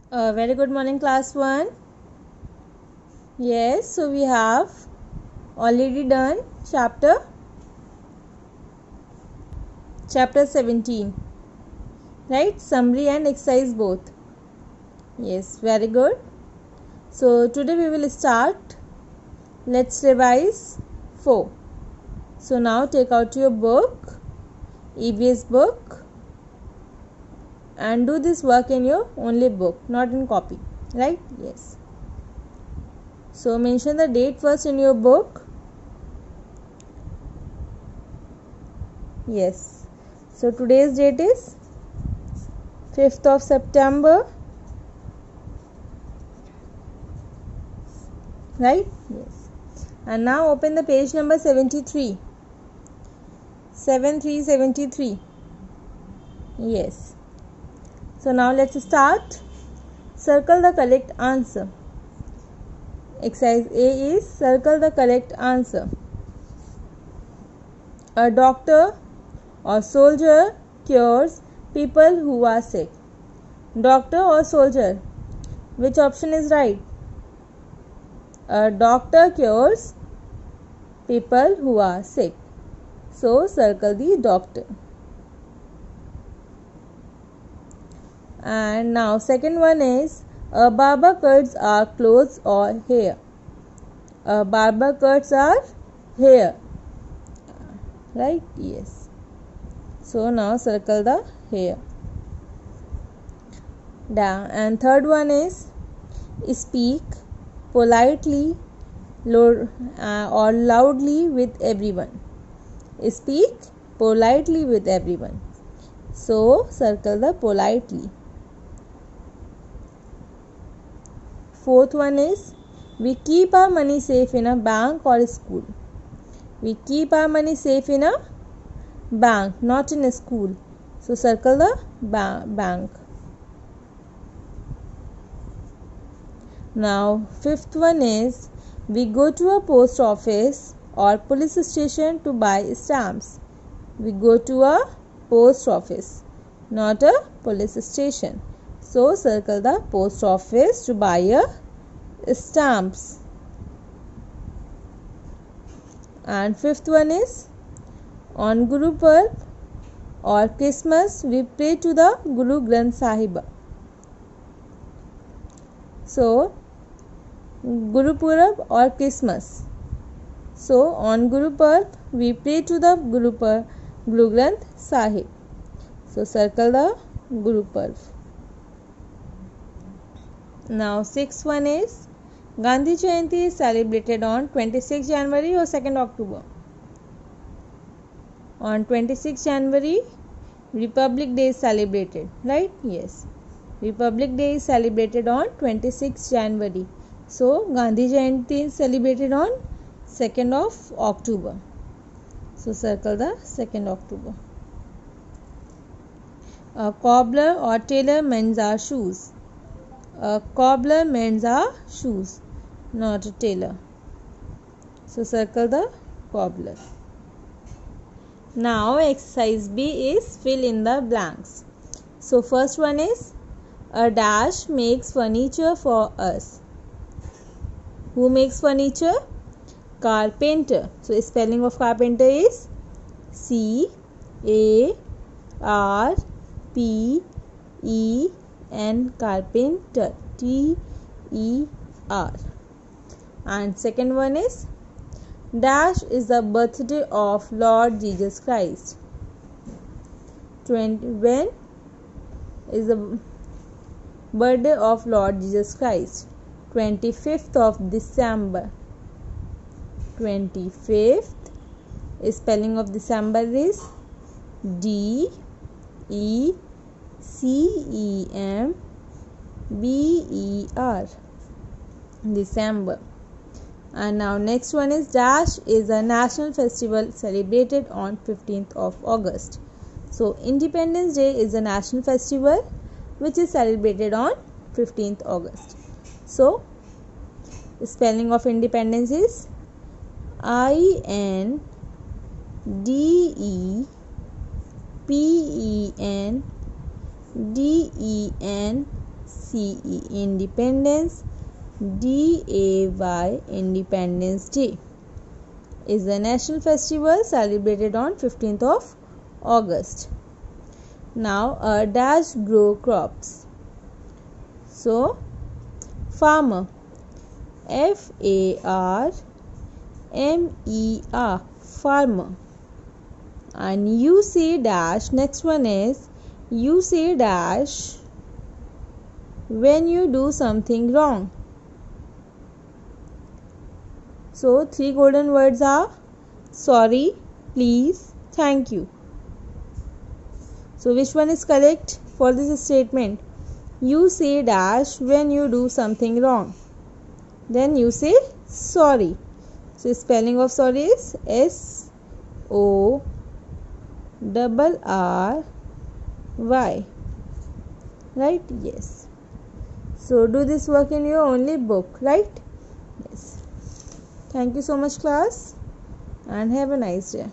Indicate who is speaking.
Speaker 1: Very good morning, class 1. Yes, so we have already done chapter 17, right? Summary and exercise both. Yes, very good. So today we will start. Let's revise 4. So now take out your book, EVS book, and do this work in your only book, not in copy, right? Yes. So mention the date first in your book. Yes. So today's date is 5th of September, right? Yes. And now open the page number 73. 73. Yes. So now let's start. Circle the correct answer. Exercise A is circle the correct answer. A doctor or soldier cures people who are sick. Doctor or soldier? Which option is right? A doctor cures people who are sick. So circle the doctor. And now second one is a barber cuts our clothes or hair. A barber cuts our hair. Right? Yes. So now circle the hair. Down. And third one is speak politely or loudly with everyone. Speak politely with everyone. So circle the politely. Fourth one is we keep our money safe in a bank or school. We keep our money safe in a bank, not in a school. So circle the bank. Now fifth one is we go to a post office or police station to buy stamps. We go to a post office, not a police station. So circle the post office to buy a stamps. And fifth one is on Guru Purab or Christmas we pray to the Guru Granth Sahib. So Guru Purab or Christmas. So on Guru Purab we pray to the Guru Granth Sahib. So circle the Guru Purab. Now sixth one is Gandhi Jayanti is celebrated on 26 January or 2nd October. On 26 January Republic Day is celebrated, right? Yes. Republic Day is celebrated on 26 January. So Gandhi Jayanti is celebrated on 2nd of October. So circle the 2nd October. A cobbler or tailor mends our shoes. A cobbler mends our shoes, not a tailor. So circle the cobbler. Now exercise B is fill in the blanks. So first one is a dash makes furniture for us. Who makes furniture? Carpenter. So spelling of carpenter is C-A-R-P-E-N, carpenter, T-E-R. And second one is dash is the birthday of Lord Jesus Christ. When is the birthday of Lord Jesus Christ? 25th of December. 25th. Spelling of December is D-E-C-E-M-B-E-R. December. And now next one is dash is a national festival celebrated on 15th of August. So Independence Day is a national festival which is celebrated on 15th August. So spelling of independence is INDECE, Independence. DAY, Independence Day, is a national festival celebrated on 15th of August. Now a dash grow crops. So farmer, FARMER, farmer. And you say dash, next one is you say dash when you do something wrong. So 3 golden words are sorry, please, thank you. So which one is correct for this statement? You say dash when you do something wrong. Then you say sorry. So spelling of sorry is SORRY. Right? Yes. So do this work in your only book, right? Yes. Thank you so much, class, and have a nice day.